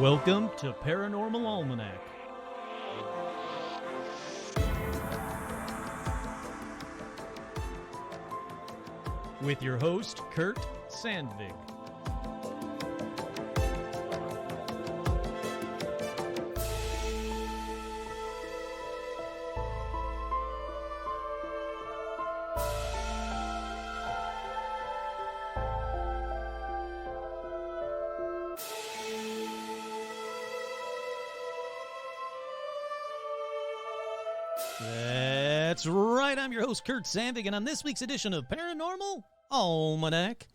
Welcome to Paranormal Almanac. With your host, Kurt Sandvig. That's right, I'm your host, Kurt Sandvig, and on this week's edition of Paranormal Almanac,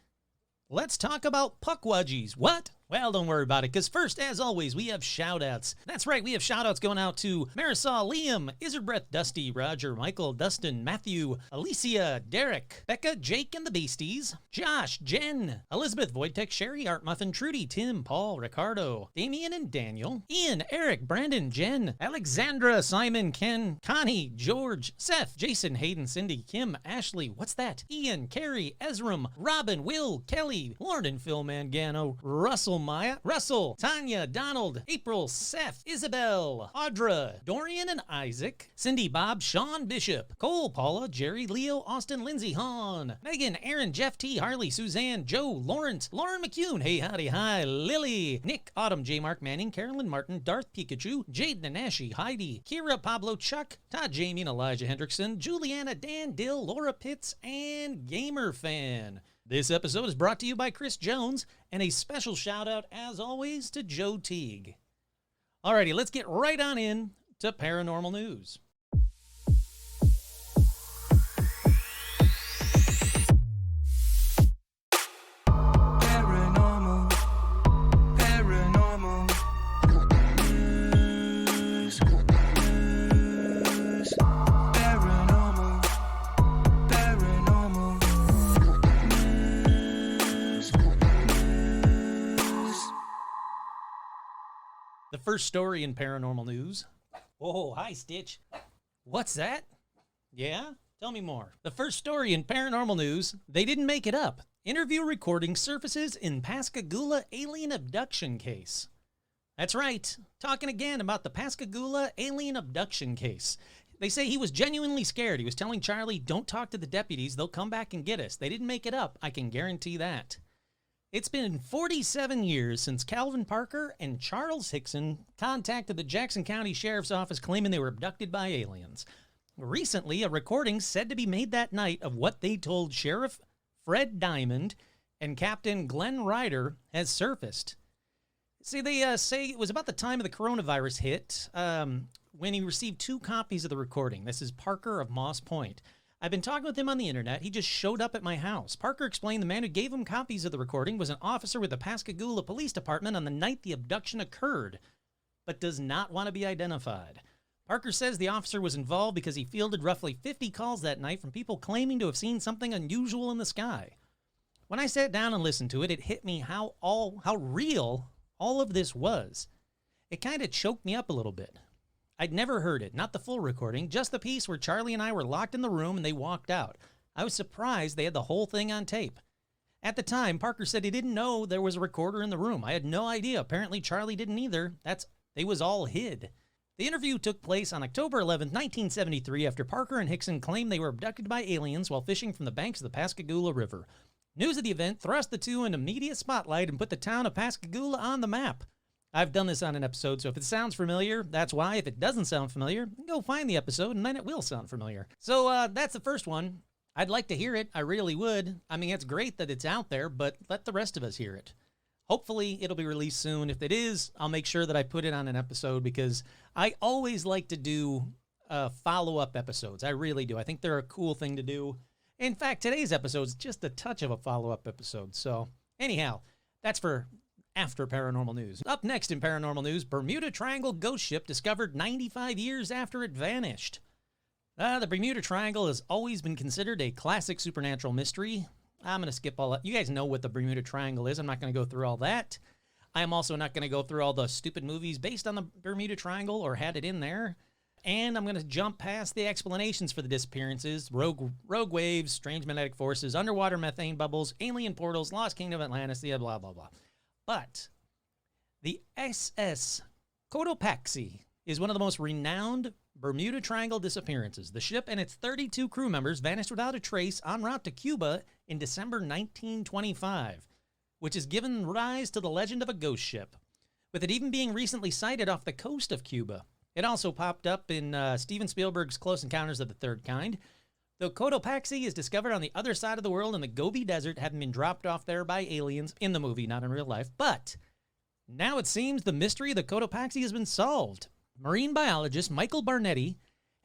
let's talk about Pukwudgies. What? Well, don't worry about it, because first, as always, we have shout-outs. That's right, we have shout-outs going out to Marisol, Liam, Iserbreath, Dusty, Roger, Michael, Dustin, Matthew, Alicia, Derek, Becca, Jake and the Beasties, Josh, Jen, Elizabeth, Wojtek, Sherry, Art Muffin, Trudy, Tim, Paul, Ricardo, Damien and Daniel, Ian, Eric, Brandon, Jen, Alexandra, Simon, Ken, Connie, George, Seth, Jason, Hayden, Cindy, Kim, Ashley, what's that? Ian, Carrie, Ezram, Robin, Will, Kelly, Lauren and Phil Mangano, Russell, Maya, Russell, Tanya, Donald, April, Seth, Isabel, Audra, Dorian and Isaac, Cindy, Bob, Sean, Bishop, Cole, Paula, Jerry, Leo, Austin, Lindsay, Hahn, Megan, Aaron, Jeff T, Harley, Suzanne, Joe, Lawrence, Lauren McCune, hey howdy, hi, Lily, Nick, Autumn, J. Mark Manning, Carolyn Martin, Darth Pikachu, Jade Nanashi, Heidi, Kira, Pablo, Chuck, Todd, Jamie, and Elijah Hendrickson, Juliana, Dan, Dill, Laura Pitts, and Gamer Fan. This episode is brought to you by Chris Jones, and a special shout-out, as always, to Joe Teague. Alrighty, let's get right on in to paranormal news. The first story in paranormal news. Oh, hi, Stitch. What's that? Yeah? Tell me more. The first story in paranormal news, they didn't make it up. Interview recording surfaces in Pascagoula alien abduction case. That's right. Talking again about the Pascagoula alien abduction case. They say he was genuinely scared. He was telling Charlie, don't talk to the deputies. They'll come back and get us. They didn't make it up. I can guarantee that. It's been 47 years since Calvin Parker and Charles Hickson contacted the Jackson County Sheriff's Office claiming they were abducted by aliens. Recently, a recording said to be made that night of what they told Sheriff Fred Diamond and Captain Glenn Ryder has surfaced. See, they say it was about the time of the coronavirus hit when he received 2 copies of the recording. This is Parker of Moss Point. I've been talking with him on the internet. He just showed up at my house. Parker explained the man who gave him copies of the recording was an officer with the Pascagoula Police Department on the night the abduction occurred, but does not want to be identified. Parker says the officer was involved because he fielded roughly 50 calls that night from people claiming to have seen something unusual in the sky. When I sat down and listened to it, it hit me how real all of this was. It kind of choked me up a little bit. I'd never heard it, not the full recording, just the piece where Charlie and I were locked in the room and they walked out. I was surprised they had the whole thing on tape. At the time, Parker said he didn't know there was a recorder in the room. I had no idea. Apparently, Charlie didn't either. They was all hid. The interview took place on October 11, 1973, after Parker and Hickson claimed they were abducted by aliens while fishing from the banks of the Pascagoula River. News of the event thrust the two into media spotlight and put the town of Pascagoula on the map. I've done this on an episode, so if it sounds familiar, that's why. If it doesn't sound familiar, go find the episode, and then it will sound familiar. So that's the first one. I'd like to hear it. I really would. I mean, it's great that it's out there, but let the rest of us hear it. Hopefully, it'll be released soon. If it is, I'll make sure that I put it on an episode, because I always like to do follow-up episodes. I really do. I think they're a cool thing to do. In fact, today's episode is just a touch of a follow-up episode. So anyhow, that's for after paranormal news. Up next in paranormal news, Bermuda Triangle ghost ship discovered 95 years after it vanished. The Bermuda Triangle has always been considered a classic supernatural mystery. I'm going to skip all that. You guys know what the Bermuda Triangle is. I'm not going to go through all that. I'm also not going to go through all the stupid movies based on the Bermuda Triangle or had it in there. And I'm going to jump past the explanations for the disappearances, rogue waves, strange magnetic forces, underwater methane bubbles, alien portals, lost kingdom of Atlantis, blah, blah, blah. But The SS Cotopaxi is one of the most renowned Bermuda Triangle disappearances. The ship and its 32 crew members vanished without a trace en route to Cuba in December 1925, which has given rise to the legend of a ghost ship, with it even being recently sighted off the coast of Cuba. It also popped up in Steven Spielberg's Close Encounters of the Third Kind. The Cotopaxi is discovered on the other side of the world in the Gobi Desert, having been dropped off there by aliens in the movie, not in real life. But now it seems the mystery of the Cotopaxi has been solved. Marine biologist Michael Barnetti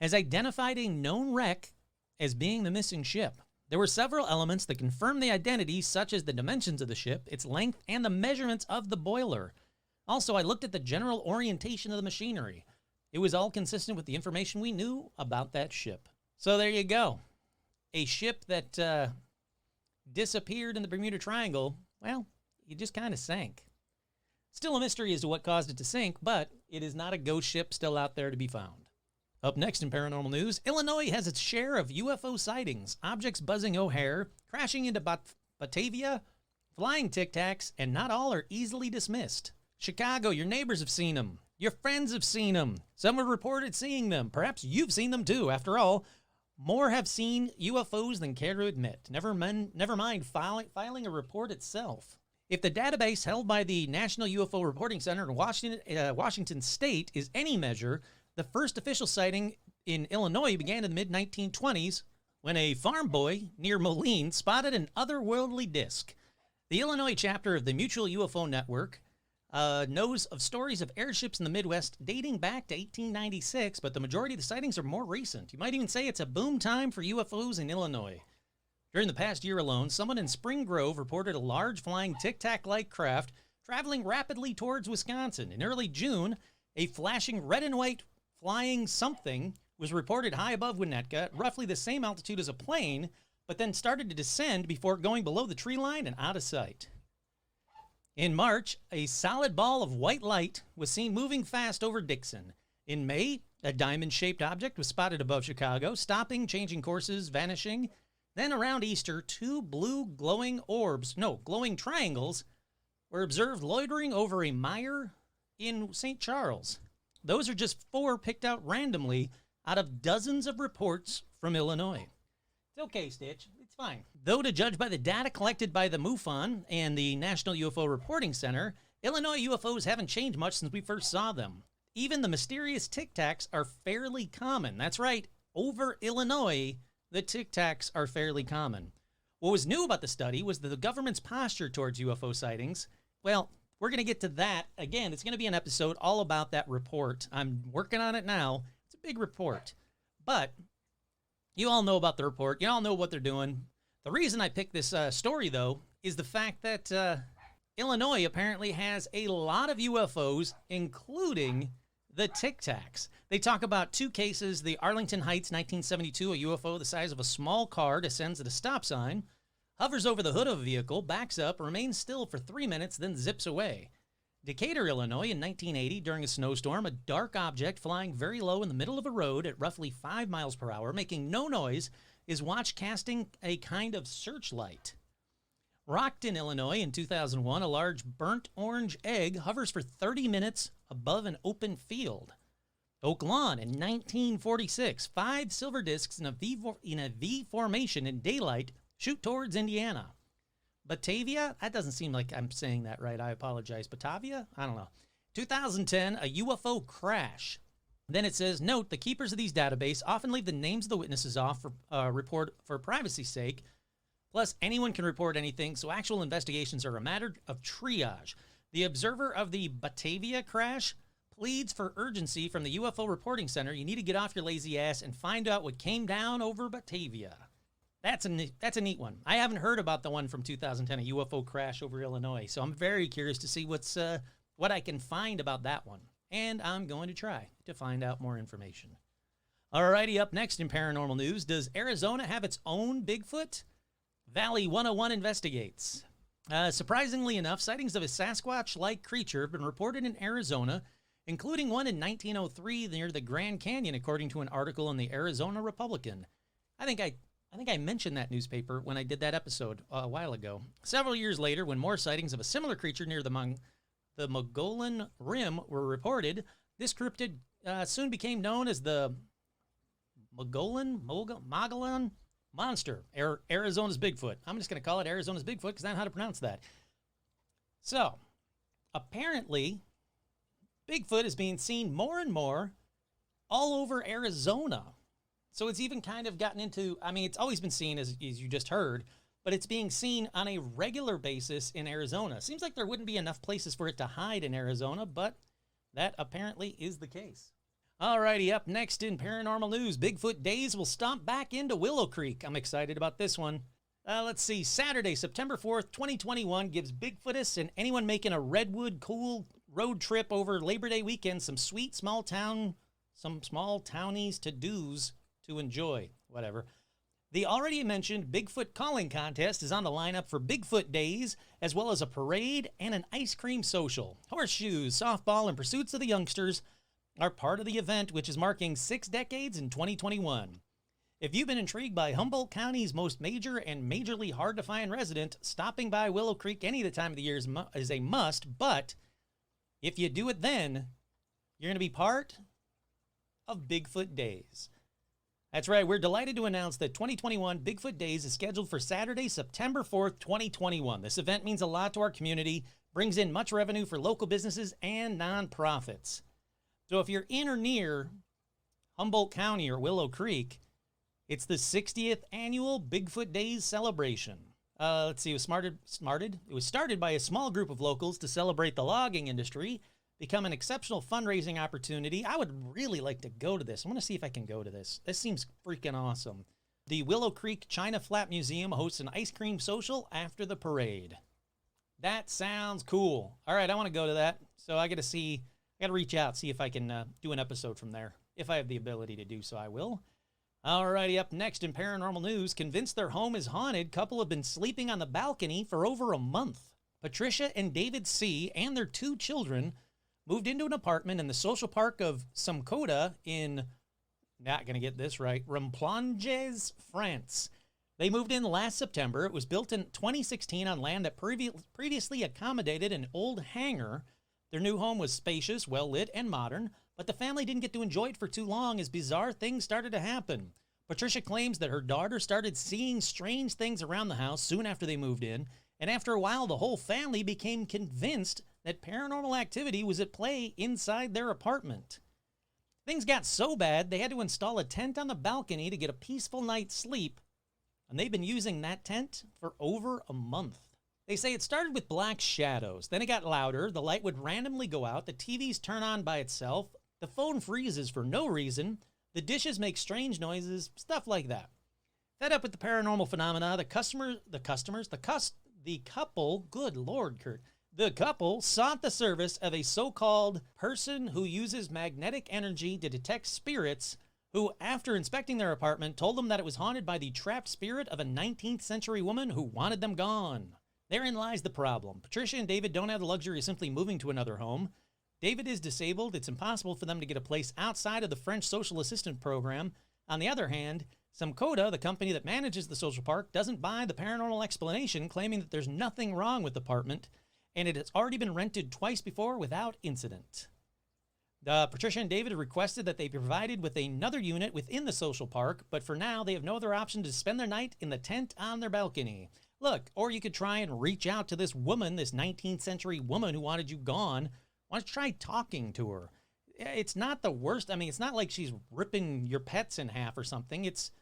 has identified a known wreck as being the missing ship. There were several elements that confirm the identity, such as the dimensions of the ship, its length, and the measurements of the boiler. Also, I looked at the general orientation of the machinery. It was all consistent with the information we knew about that ship. So there you go. A ship that disappeared in the Bermuda Triangle, well, it just kind of sank. Still a mystery as to what caused it to sink, but it is not a ghost ship still out there to be found. Up next in paranormal news, Illinois has its share of UFO sightings, objects buzzing O'Hare, crashing into Batavia, flying Tic Tacs, and not all are easily dismissed. Chicago, your neighbors have seen them. Your friends have seen them. Some have reported seeing them. Perhaps you've seen them too. After all, more have seen UFOs than care to admit. Never mind filing a report itself. If the database held by the National UFO Reporting Center in Washington State is any measure, the first official sighting in Illinois began in the mid-1920s when a farm boy near Moline spotted an otherworldly disc. The Illinois chapter of the Mutual UFO Network knows of stories of airships in the Midwest dating back to 1896, but the majority of the sightings are more recent. You might even say it's a boom time for UFOs in Illinois. During the past year alone, someone in Spring Grove reported a large flying Tic Tac-like craft traveling rapidly towards Wisconsin. In early June, a flashing red and white flying something was reported high above Winnetka, at roughly the same altitude as a plane, but then started to descend before going below the tree line and out of sight. In March, a solid ball of white light was seen moving fast over Dixon. In May, a diamond-shaped object was spotted above Chicago, stopping, changing courses, vanishing. Then around Easter, two blue glowing triangles were observed loitering over a mire in St. Charles. Those are just 4 picked out randomly out of dozens of reports from Illinois. It's okay, Stitch. It's fine. Though to judge by the data collected by the MUFON and the National UFO Reporting Center, Illinois UFOs haven't changed much since we first saw them. Even the mysterious Tic Tacs are fairly common. That's right. Over Illinois, the Tic Tacs are fairly common. What was new about the study was that the government's posture towards UFO sightings. Well, we're going to get to that. Again, it's going to be an episode all about that report. I'm working on it now. It's a big report. But you all know about the report. You all know what they're doing. The reason I picked this story, though, is the fact that Illinois apparently has a lot of UFOs, including the Tic Tacs. They talk about 2 cases. The Arlington Heights 1972, a UFO the size of a small car descends at a stop sign, hovers over the hood of a vehicle, backs up, remains still for 3 minutes, then zips away. Decatur, Illinois, in 1980, during a snowstorm, a dark object flying very low in the middle of a road at roughly 5 miles per hour, making no noise, is watched casting a kind of searchlight. Rockton, Illinois, in 2001, a large burnt orange egg hovers for 30 minutes above an open field. Oak Lawn, in 1946, 5 silver discs in a V formation in daylight shoot towards Indiana. Batavia? That doesn't seem like I'm saying that right. I apologize. Batavia? I don't know. 2010, a UFO crash. Then it says, note, the keepers of these databases often leave the names of the witnesses off for report for privacy's sake. Plus, anyone can report anything, so actual investigations are a matter of triage. The observer of the Batavia crash pleads for urgency from the UFO Reporting Center. You need to get off your lazy ass and find out what came down over Batavia. That's a neat one. I haven't heard about the one from 2010, a UFO crash over Illinois, so I'm very curious to see what I can find about that one. And I'm going to try to find out more information. Alrighty, up next in paranormal news, does Arizona have its own Bigfoot? Valley 101 investigates. Surprisingly enough, sightings of a Sasquatch-like creature have been reported in Arizona, including one in 1903 near the Grand Canyon, according to an article in the Arizona Republican. I think I mentioned that newspaper when I did that episode a while ago. Several years later, when more sightings of a similar creature near the the Mogollon Rim were reported. This cryptid soon became known as the Mogollon Monster, Arizona's Bigfoot. I'm just going to call it Arizona's Bigfoot because I know how to pronounce that. So, apparently, Bigfoot is being seen more and more all over Arizona. So it's even kind of gotten into, I mean, it's always been seen, as you just heard, but it's being seen on a regular basis in Arizona. Seems like there wouldn't be enough places for it to hide in Arizona, but that apparently is the case. Alrighty, up next in paranormal news, Bigfoot Days will stomp back into Willow Creek. I'm excited about this one. Let's see, Saturday, September 4th, 2021 gives Bigfootists and anyone making a Redwood cool road trip over Labor Day weekend some sweet small townies to-dos to enjoy, whatever. The already mentioned Bigfoot Calling Contest is on the lineup for Bigfoot Days, as well as a parade and an ice cream social. Horseshoes, softball, and pursuits of the youngsters are part of the event, which is marking 6 decades in 2021. If you've been intrigued by Humboldt County's most major and majorly hard-to-find resident, stopping by Willow Creek any of the time of the year is a must, but if you do it then, you're going to be part of Bigfoot Days. That's right, we're delighted to announce that 2021 Bigfoot Days is scheduled for Saturday, September 4th, 2021. This event means a lot to our community, brings in much revenue for local businesses and nonprofits. So if you're in or near Humboldt County or Willow Creek, it's the 60th annual Bigfoot Days celebration. Let's see, it was started by a small group of locals to celebrate the logging industry, become an exceptional fundraising opportunity. I would really like to go to this. I want to see if I can go to this. This seems freaking awesome. The Willow Creek China Flat Museum hosts an ice cream social after the parade. That sounds cool. All right, I want to go to that. So I got to reach out, see if I can do an episode from there. If I have the ability to do so, I will. Alrighty, up next in paranormal news, convinced their home is haunted, couple have been sleeping on the balcony for over a month. Patricia and David C. and their 2 children moved into an apartment in the social park of Somcoda in, not going to get this right, Pukwudgies, France. They moved in last September. It was built in 2016 on land that previously accommodated an old hangar. Their new home was spacious, well-lit, and modern, but the family didn't get to enjoy it for too long as bizarre things started to happen. Patricia claims that her daughter started seeing strange things around the house soon after they moved in, and after a while the whole family became convinced that paranormal activity was at play inside their apartment. Things got so bad they had to install a tent on the balcony to get a peaceful night's sleep, and they've been using that tent for over a month. They say it started with black shadows, then it got louder, the light would randomly go out, the TVs turn on by itself, the phone freezes for no reason, the dishes make strange noises, stuff like that. Fed up with the paranormal phenomena, the couple, good Lord, Kurt, the couple sought the service of a so-called person who uses magnetic energy to detect spirits, who, after inspecting their apartment, told them that it was haunted by the trapped spirit of a 19th century woman who wanted them gone. Therein lies the problem. Patricia and David don't have the luxury of simply moving to another home. David is disabled. It's impossible for them to get a place outside of the French Social Assistance Program. On the other hand, Somcoda, the company that manages the social park, doesn't buy the paranormal explanation, claiming that there's nothing wrong with the apartment, and it has already been rented twice before without incident. Patricia and David have requested that they be provided with another unit within the social park, but for now, they have no other option to spend their night in the tent on their balcony. Look, or you could try and reach out to this woman, this 19th century woman who wanted you gone. Why don't you try talking to her? It's not the worst. I mean, it's not like she's ripping your pets in half or something. It's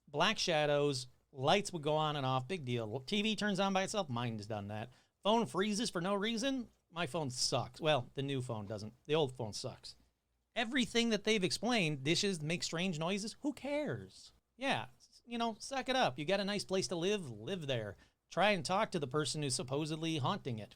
black shadows, lights would go on and off, big deal. TV turns on by itself, mine has done that. Phone freezes for no reason, my phone sucks. Well, the new phone doesn't. The old phone sucks. Everything that they've explained, dishes make strange noises, who cares? Yeah, suck it up. You got a nice place to live there. Try and talk to the person who's supposedly haunting it.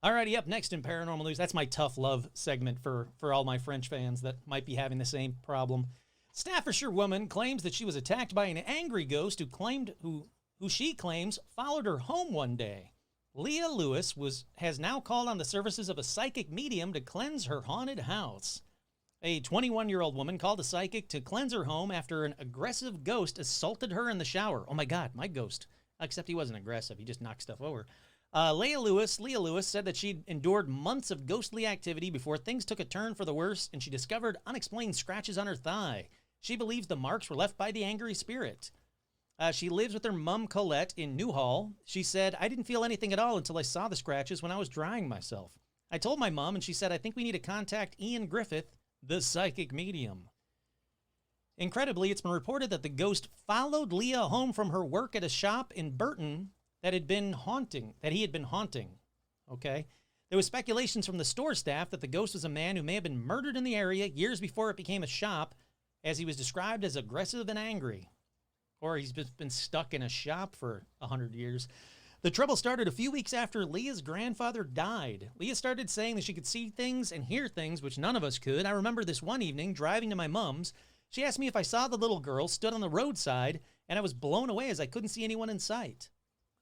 Alrighty, up next in paranormal news, that's my tough love segment for all my French fans that might be having the same problem. Staffordshire woman claims that she was attacked by an angry ghost who she claims followed her home one day. Leah Lewis has now called on the services of a psychic medium to cleanse her haunted house. A 21-year-old woman called a psychic to cleanse her home after an aggressive ghost assaulted her in the shower. Oh my God, my ghost. Except he wasn't aggressive, he just knocked stuff over. Leah Lewis said that she'd endured months of ghostly activity before things took a turn for the worse, and she discovered unexplained scratches on her thigh. She believes the marks were left by the angry spirit. She lives with her mom, Colette, in Newhall. She said, I didn't feel anything at all until I saw the scratches when I was drying myself. I told my mom, and she said, I think we need to contact Ian Griffith, the psychic medium. Incredibly, it's been reported that the ghost followed Leah home from her work at a shop in Burton that he had been haunting. Okay. There was speculations from the store staff that the ghost was a man who may have been murdered in the area years before it became a shop, as he was described as aggressive and angry. Or he's been stuck in a shop for 100 years. The trouble started a few weeks after Leah's grandfather died. Leah started saying that she could see things and hear things, which none of us could. I remember this one evening, driving to my mom's. She asked me if I saw the little girl stood on the roadside, and I was blown away as I couldn't see anyone in sight.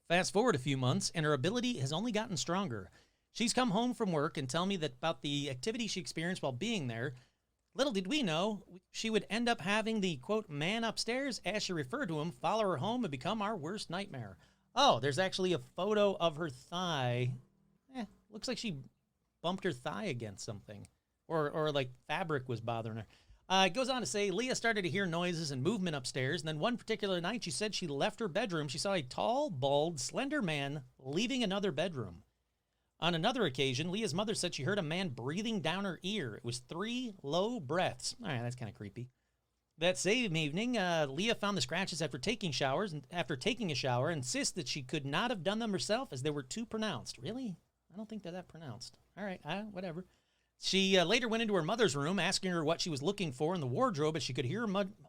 Fast forward a few months, and her ability has only gotten stronger. She's come home from work and tell me that about the activity she experienced while being there. Little did we know, she would end up having the, quote, man upstairs, as she referred to him, follow her home and become our worst nightmare. Oh, there's actually a photo of her thigh. Looks like she bumped her thigh against something. Or like fabric was bothering her. It goes on to say, Leah started to hear noises and movement upstairs, and then one particular night she said she left her bedroom. She saw a tall, bald, slender man leaving another bedroom. On another occasion, Leah's mother said she heard a man breathing down her ear. It was 3 low breaths. All right, that's kind of creepy. That same evening, Leah found the scratches after taking a shower, insists that she could not have done them herself as they were too pronounced. Really? I don't think they're that pronounced. All right, whatever. She later went into her mother's room, asking her what she was looking for in the wardrobe, as she could hear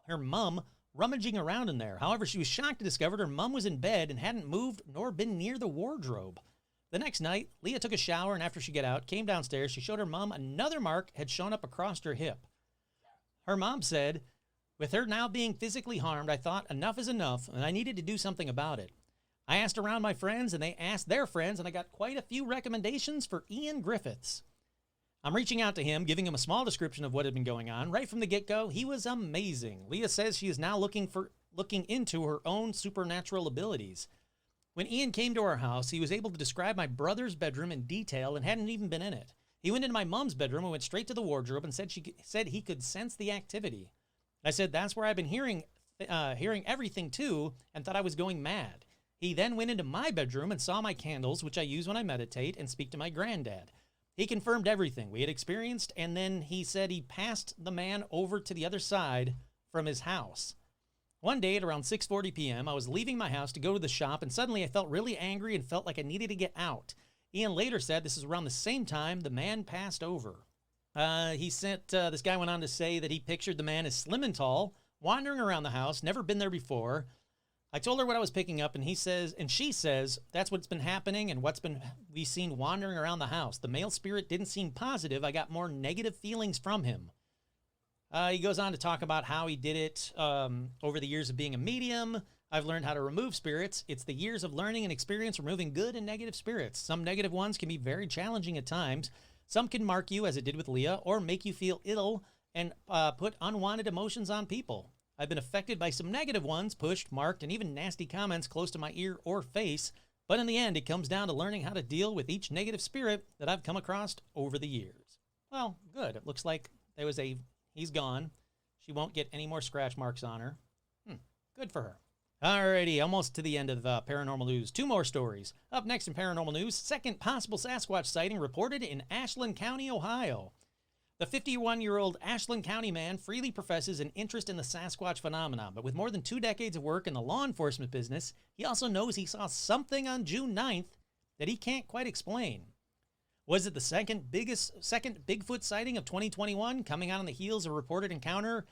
her mom rummaging around in there. However, she was shocked to discover her mom was in bed and hadn't moved nor been near the wardrobe. The next night, Leah took a shower, and after she got out, came downstairs. She showed her mom another mark had shown up across her hip. Her mom said, with her now being physically harmed, I thought enough is enough, and I needed to do something about it. I asked around my friends, and they asked their friends, and I got quite a few recommendations for Ian Griffiths. I'm reaching out to him, giving him a small description of what had been going on. Right from the get-go, he was amazing. Leah says she is now looking into her own supernatural abilities. When Ian came to our house, he was able to describe my brother's bedroom in detail and hadn't even been in it. He went into my mom's bedroom and went straight to the wardrobe and said he could sense the activity. I said, that's where I've been hearing everything too, and thought I was going mad. He then went into my bedroom and saw my candles, which I use when I meditate and speak to my granddad. He confirmed everything we had experienced, and then he said he passed the man over to the other side from his house. One day at around 6:40 p.m., I was leaving my house to go to the shop, and suddenly I felt really angry and felt like I needed to get out. Ian later said this is around the same time the man passed over. This guy went on to say that he pictured the man as slim and tall, wandering around the house, never been there before. I told her what I was picking up, and she says that's what's been happening and we've seen wandering around the house. The male spirit didn't seem positive. I got more negative feelings from him. He goes on to talk about how he did it over the years of being a medium. I've learned how to remove spirits. It's the years of learning and experience removing good and negative spirits. Some negative ones can be very challenging at times. Some can mark you, as it did with Leah, or make you feel ill and put unwanted emotions on people. I've been affected by some negative ones, pushed, marked, and even nasty comments close to my ear or face. But in the end, it comes down to learning how to deal with each negative spirit that I've come across over the years. Well, good. It looks like he's gone. She won't get any more scratch marks on her. Good for her. Alrighty, almost to the end of paranormal news. 2 more stories. Up next in paranormal news, second possible Sasquatch sighting reported in Ashland County, Ohio. The 51-year-old Ashland County man freely professes an interest in the Sasquatch phenomenon, but with more than 2 decades of work in the law enforcement business, he also knows he saw something on June 9th that he can't quite explain. Was it the second Bigfoot sighting of 2021, coming out on the heels of a reported encounter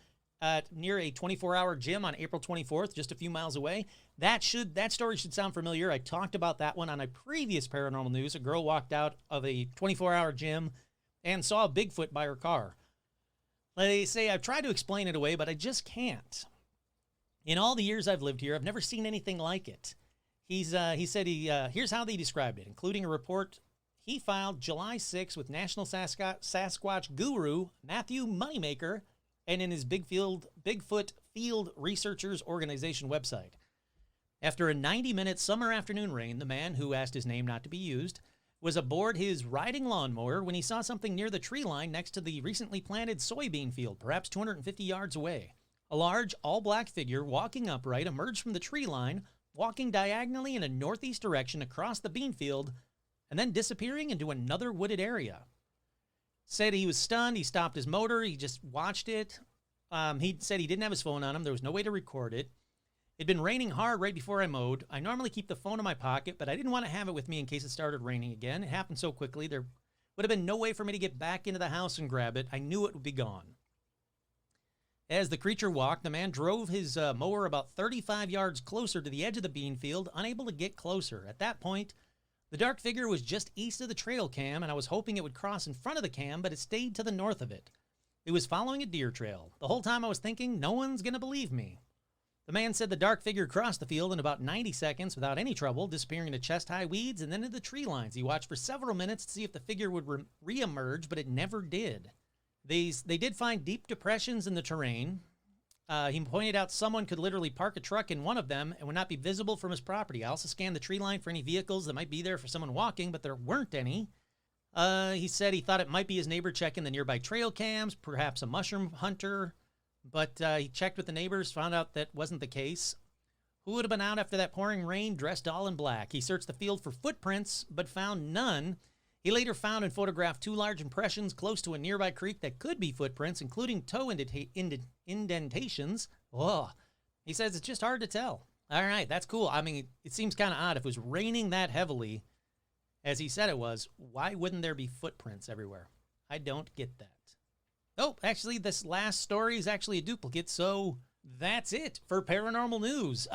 near a 24-hour gym on April 24th, just a few miles away? That story should sound familiar. I talked about that one on a previous paranormal news. A girl walked out of a 24-hour gym and saw a Bigfoot by her car. They say I've tried to explain it away, but I just can't. In all the years I've lived here, I've never seen anything like it. He said here's how they described it, including a report he filed July 6 with National Sasquatch Guru Matthew Moneymaker and in his Bigfoot Field Researchers Organization website. After a 90-minute summer afternoon rain, the man, who asked his name not to be used, was aboard his riding lawnmower when he saw something near the tree line next to the recently planted soybean field, perhaps 250 yards away. A large, all-black figure, walking upright, emerged from the tree line, walking diagonally in a northeast direction across the bean field, and then disappearing into another wooded area. Said he was stunned. He stopped his motor. He just watched it. He said he didn't have his phone on him. There was no way to record it. It'd been raining hard right before I mowed. I normally keep the phone in my pocket, but I didn't want to have it with me in case it started raining again. It happened so quickly, there would have been no way for me to get back into the house and grab it. I knew it would be gone. As the creature walked, the man drove his mower about 35 yards closer to the edge of the bean field, unable to get closer. At that point, the dark figure was just east of the trail cam, and I was hoping it would cross in front of the cam, but it stayed to the north of it. It was following a deer trail. The whole time I was thinking, no one's going to believe me. The man said the dark figure crossed the field in about 90 seconds without any trouble, disappearing into chest-high weeds and then into the tree lines. He watched for several minutes to see if the figure would re-emerge, but it never did. They did find deep depressions in the terrain. He pointed out someone could literally park a truck in one of them and would not be visible from his property. I also scanned the tree line for any vehicles that might be there for someone walking, but there weren't any. He said he thought it might be his neighbor checking the nearby trail cams, perhaps a mushroom hunter. But he checked with the neighbors, found out that wasn't the case. Who would have been out after that pouring rain, dressed all in black? He searched the field for footprints, but found none. He later found and photographed 2 large impressions close to a nearby creek that could be footprints, including toe indentations. Oh, he says it's just hard to tell. All right, that's cool. I mean, it seems kind of odd. If it was raining that heavily, as he said it was, why wouldn't there be footprints everywhere? I don't get that. Oh, actually, this last story is actually a duplicate, so that's it for paranormal news.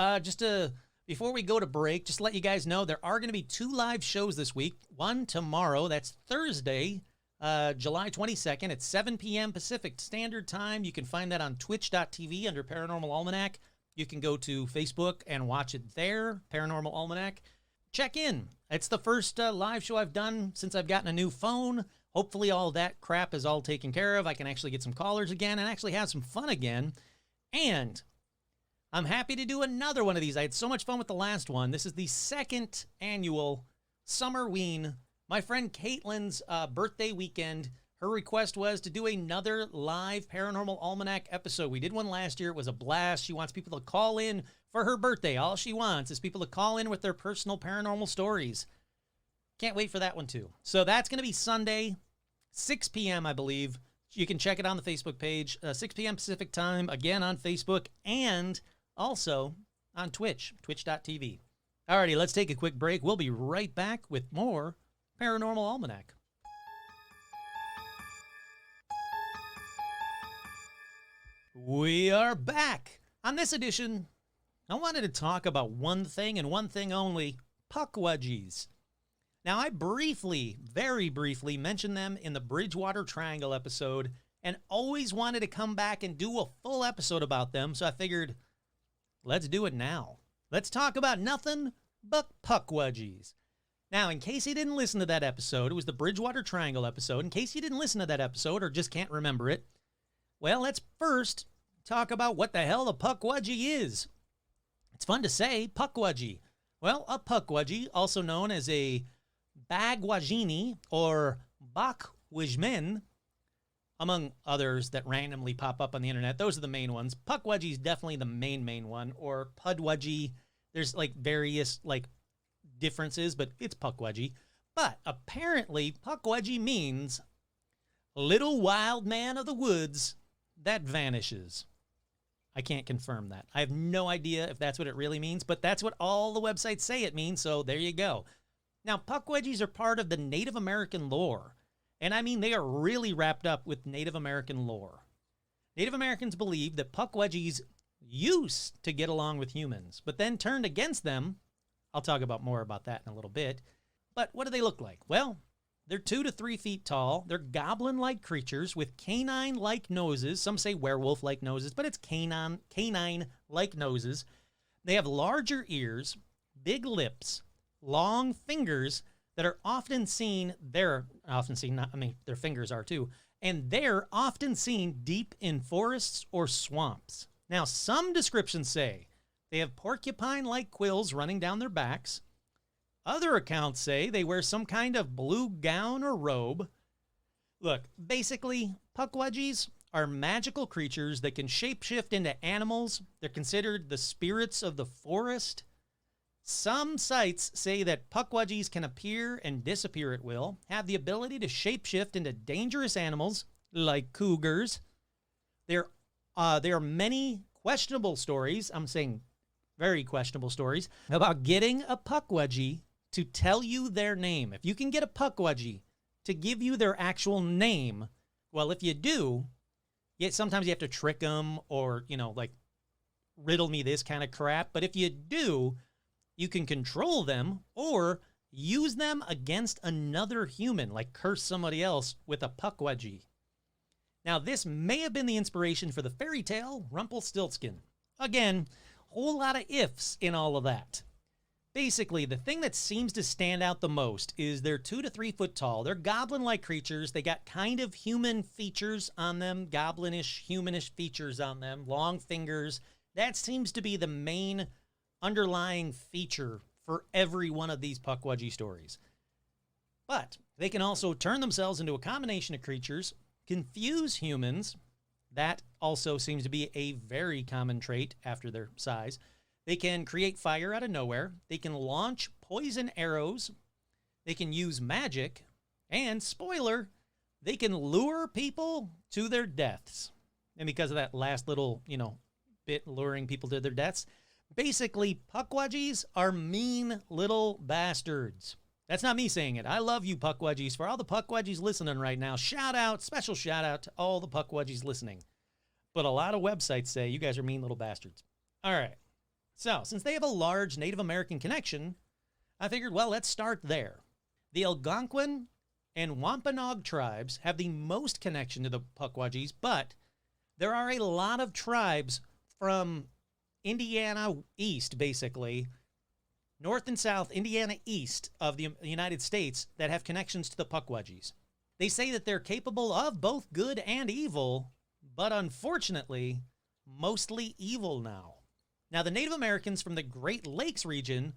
Before we go to break, just to let you guys know, there are going to be 2 live shows this week. One tomorrow, that's Thursday, July 22nd at 7 p.m. Pacific Standard Time. You can find that on twitch.tv under Paranormal Almanac. You can go to Facebook and watch it there, Paranormal Almanac. Check in. It's the first live show I've done since I've gotten a new phone. Hopefully all that crap is all taken care of. I can actually get some callers again and actually have some fun again. And I'm happy to do another one of these. I had so much fun with the last one. This is the 2nd annual Summerween. My friend Caitlin's birthday weekend. Her request was to do another live Paranormal Almanac episode. We did one last year. It was a blast. She wants people to call in for her birthday. All she wants is people to call in with their personal paranormal stories. Can't wait for that one, too. So that's going to be Sunday, 6 p.m., I believe. You can check it on the Facebook page, 6 p.m. Pacific time, again on Facebook, and also on Twitch, twitch.tv. Alrighty, let's take a quick break. We'll be right back with more Paranormal Almanac. We are back. On this edition, I wanted to talk about one thing and one thing only, Pukwudgies. Now, I very briefly mentioned them in the Bridgewater Triangle episode and always wanted to come back and do a full episode about them, so I figured, let's do it now. Let's talk about nothing but Pukwudgies. Now, in case you didn't listen to that episode, it was the Bridgewater Triangle episode. In case you didn't listen to that episode or just can't remember it, well, let's first talk about what the hell a Pukwudgie is. It's fun to say, Pukwudgie. Well, a Pukwudgie, also known as a Bagwajini or Bakwijmen, among others that randomly pop up on the internet. Those are the main ones. Pukwudgie is definitely the main one, or Pudwudgie. There's like various like differences, but it's Pukwudgie. But apparently Pukwudgie means little wild man of the woods that vanishes. I can't confirm that. I have no idea if that's what it really means, but that's what all the websites say it means, so there you go. Now, Pukwudgies are part of the Native American lore, and I mean they are really wrapped up with Native American lore. Native Americans believed that Pukwudgies used to get along with humans, but then turned against them. I'll talk about more about that in a little bit. But what do they look like? Well, they're 2 to 3 feet tall. They're goblin-like creatures with canine-like noses. Some say werewolf-like noses, but it's canine-like noses. They have larger ears, big lips, long fingers that are often seen. Their fingers are too. And they're often seen deep in forests or swamps. Now, some descriptions say They have porcupine-like quills running down their backs. Other accounts say they wear some kind of blue gown or robe. Look, basically, Pukwudgies are magical creatures that can shapeshift into animals. They're considered the spirits of the forest. Some sites say that Pukwudgies can appear and disappear at will, have the ability to shapeshift into dangerous animals like cougars. There are many questionable stories, I'm saying very questionable stories, about getting a Pukwudgie to tell you their name. If you can get a Pukwudgie to give you their actual name, well, if you do, yet sometimes you have to trick them or, like riddle me this kind of crap. But if you do, you can control them or use them against another human, like curse somebody else with a Pukwudgie. Now, this may have been the inspiration for the fairy tale Rumpelstiltskin. Again, whole lot of ifs in all of that. Basically, the thing that seems to stand out the most is they're 2 to 3 foot tall. They're goblin-like creatures. They got kind of human features on them, goblinish, humanish features on them, long fingers. That seems to be the main underlying feature for every one of these Pukwudgie stories. But they can also turn themselves into a combination of creatures, confuse humans. That also seems to be a very common trait after their size. They can create fire out of nowhere. They can launch poison arrows. They can use magic. And, spoiler, they can lure people to their deaths. And because of that last little, bit luring people to their deaths, basically, Pukwudgies are mean little bastards. That's not me saying it. I love you, Pukwudgies. For all the Pukwudgies listening right now, special shout out to all the Pukwudgies listening. But a lot of websites say you guys are mean little bastards. All right. So, since they have a large Native American connection, I figured, well, let's start there. The Algonquin and Wampanoag tribes have the most connection to the Pukwudgies, but there are a lot of tribes from Indiana east, basically, north and south, Indiana east of the United States, that have connections to the Pukwudgies. They say that they're capable of both good and evil, but unfortunately, mostly evil now. Now, the Native Americans from the Great Lakes region,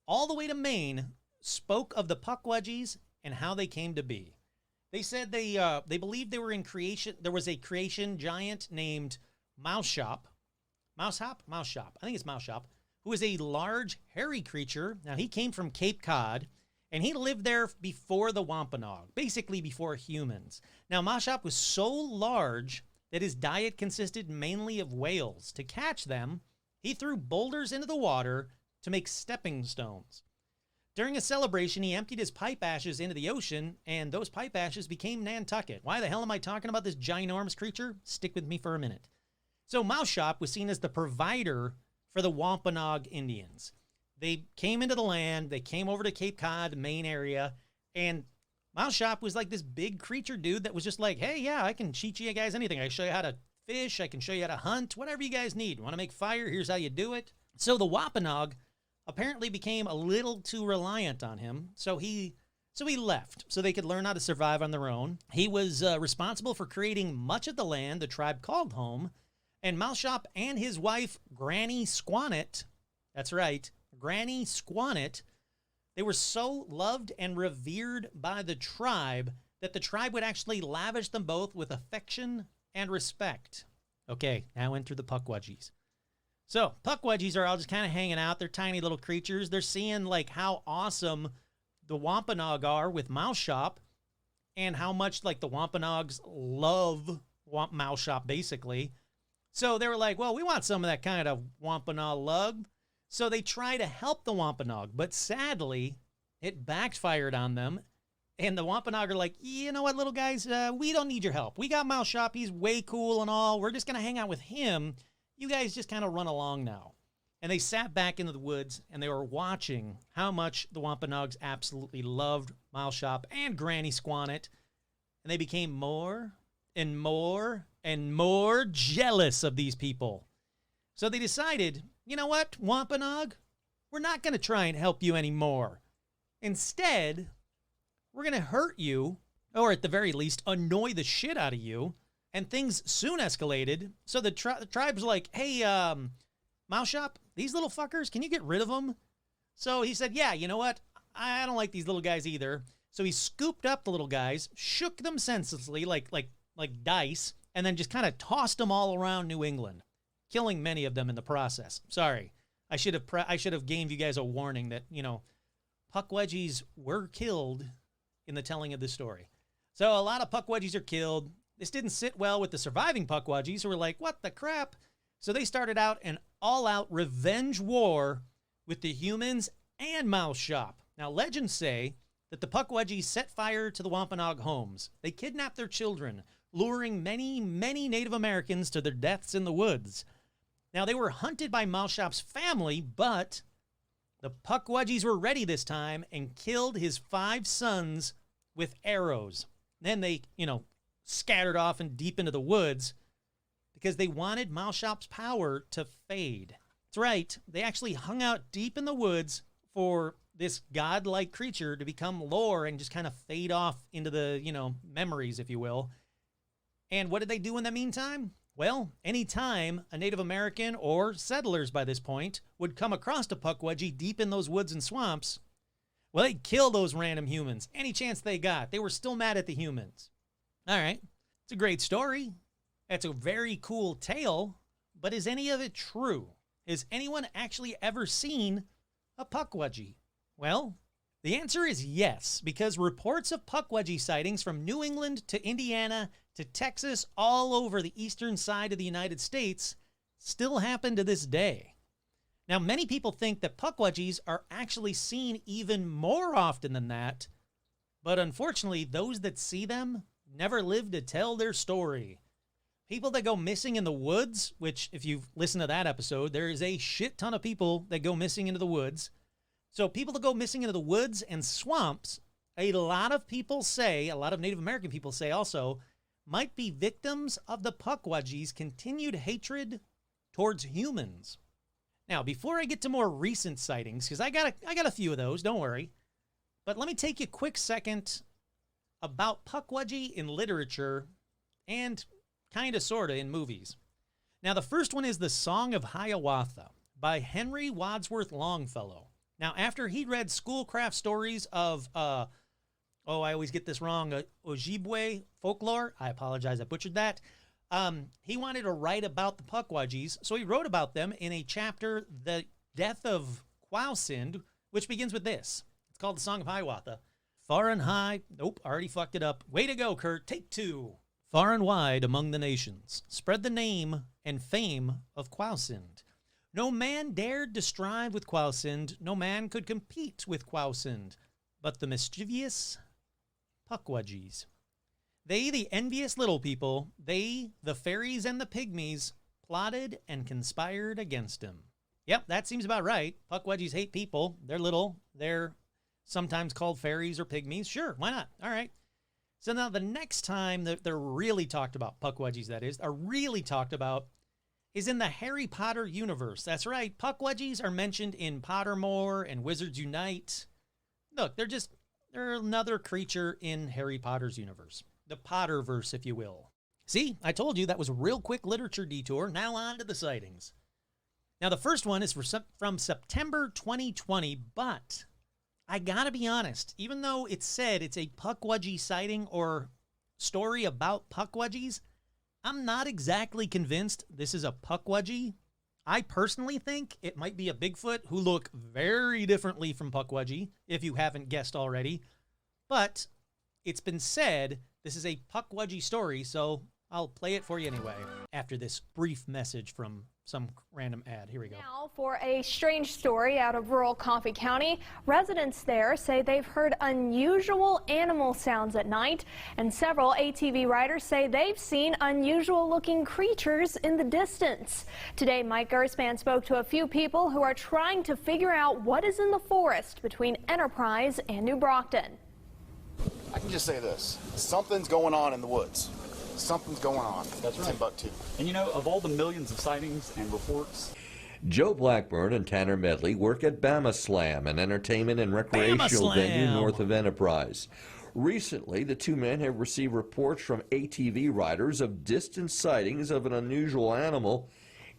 all the way to Maine, spoke of the Pukwudgies and how they came to be. They said they believed they were in creation. There was a creation giant named Mouseshop. Mouseshop. I think it's Mouseshop, who is a large, hairy creature. Now, he came from Cape Cod, and he lived there before the Wampanoag, basically before humans. Now, Mouseshop was so large that his diet consisted mainly of whales. To catch them, he threw boulders into the water to make stepping stones. During a celebration, he emptied his pipe ashes into the ocean, and those pipe ashes became Nantucket. Why the hell am I talking about this ginormous creature? Stick with me for a minute. So Mouseshop was seen as the provider for the Wampanoag Indians. They came into the land, they came over to Cape Cod, Maine area, and Mouseshop was like this big creature dude that was just like, hey, yeah, I can teach you guys anything. I can show you how to fish, I can show you how to hunt, whatever you guys need. Want to make fire? Here's how you do it. So the Wampanoag apparently became a little too reliant on him, so he left so they could learn how to survive on their own. He was responsible for creating much of the land the tribe called home, and Mouseshop and his wife, Granny Squannet, that's right, Granny Squannet, they were so loved and revered by the tribe that the tribe would actually lavish them both with affection and respect. Okay, now enter the Pukwudgies. So, Pukwudgies are all just kind of hanging out. They're tiny little creatures. They're seeing, like, how awesome the Wampanoag are with Mouseshop and how much, like, the Wampanoags love Mouseshop, basically. So they were like, well, we want some of that kind of Wampanoag love. So they try to help the Wampanoag, but sadly, it backfired on them. And the Wampanoag are like, you know what, little guys, we don't need your help. We got Mouseshop. He's way cool and all. We're just going to hang out with him. You guys just kind of run along now. And they sat back into the woods, and they were watching how much the Wampanoags absolutely loved Mouseshop and Granny Squannet. And they became more and more and more jealous of these people. So they decided, you know what, Wampanoag, we're not going to try and help you anymore. Instead, we're going to hurt you, or at the very least, annoy the shit out of you. And things soon escalated. So the tribe's like, hey, Mouseshop, these little fuckers, can you get rid of them? So he said, yeah, you know what? I don't like these little guys either. So he scooped up the little guys, shook them senselessly like dice, and then just kind of tossed them all around New England, killing many of them in the process. Sorry. I should have gave you guys a warning that, you know, Pukwudgies were killed in the telling of this story. So a lot of Pukwudgies are killed. This didn't sit well with the surviving Pukwudgies who were like, what the crap? So they started out an all-out revenge war with the humans and Mouse Shop. Now, legends say that the Pukwudgies set fire to the Wampanoag homes. They kidnapped their children, luring many, many Native Americans to their deaths in the woods. Now, they were hunted by Mouse Shop's family, but the Pukwudgies were ready this time and killed his 5 sons with arrows. Then they, you know, scattered off and deep into the woods because they wanted Mouse Shop's power to fade. That's right. They actually hung out deep in the woods for this godlike creature to become lore and just kind of fade off into the, you know, memories, if you will. And what did they do in the meantime? Well, any time a Native American or settlers by this point would come across a Pukwudgie deep in those woods and swamps, well, they'd kill those random humans any chance they got. They were still mad at the humans. All right. It's a great story. It's a very cool tale, but is any of it true? Has anyone actually ever seen a Pukwudgie? Well, the answer is yes, because reports of Pukwudgie sightings from New England to Indiana to Texas, all over the eastern side of the United States, still happen to this day. Now, many people think that Pukwudgies are actually seen even more often than that, but unfortunately, those that see them never live to tell their story. People that go missing in the woods, which if you've listened to that episode, there is a shit ton of people that go missing into the woods. So people that go missing into the woods and swamps, a lot of people say, a lot of Native American people say also, might be victims of the Pukwudgies' continued hatred towards humans. Now, before I get to more recent sightings, because I got a few of those, don't worry, but let me take you a quick second about Pukwudgie in literature and kind of sort of in movies. Now, the first one is The Song of Hiawatha by Henry Wadsworth Longfellow. Now, after he read schoolcraft stories of I always get this wrong, Ojibwe folklore. I apologize, I butchered that. He wanted to write about the Pukwudgies, so he wrote about them in a chapter, The Death of Quausind, which begins with this. It's called The Song of Hiawatha. Far and high, nope, already fucked it up. Way to go, Kurt, take 2. Far and wide among the nations, spread the name and fame of Quausind. No man dared to strive with Quausind, no man could compete with Quausind, but the mischievous Pukwudgies. They, the envious little people, they, the fairies and the pygmies, plotted and conspired against him. Yep, that seems about right. Pukwudgies hate people. They're little. They're sometimes called fairies or pygmies. Sure, why not? All right. So now the next time that they're really talked about, Pukwudgies that is, are really talked about, is in the Harry Potter universe. That's right. Pukwudgies are mentioned in Pottermore and Wizards Unite. Look, they're another creature in Harry Potter's universe. The Potterverse, if you will. See, I told you that was a real quick literature detour. Now on to the sightings. Now, the first one is from September 2020, but I gotta be honest, even though it said it's a Pukwudgie sighting or story about Pukwudgies, I'm not exactly convinced this is a Pukwudgie. I personally think it might be a Bigfoot who look very differently from Pukwudgie, if you haven't guessed already. But it's been said this is a Pukwudgie story, so I'll play it for you anyway after this brief message from some random ad. Here we go. Now for a strange story out of rural Coffee County. Residents there say they've heard unusual animal sounds at night, and several ATV riders say they've seen unusual looking creatures in the distance. Today, Mike Gerspan spoke to a few people who are trying to figure out what is in the forest between Enterprise and New Brockton. I can just say this, something's going on in the woods. Something's going on. That's right. Timbuktu. And you know, of all the millions of sightings and reports, Joe Blackburn and Tanner Medley work at Bama Slam, an entertainment and recreational venue north of Enterprise. Recently, the two men have received reports from ATV riders of distant sightings of an unusual animal.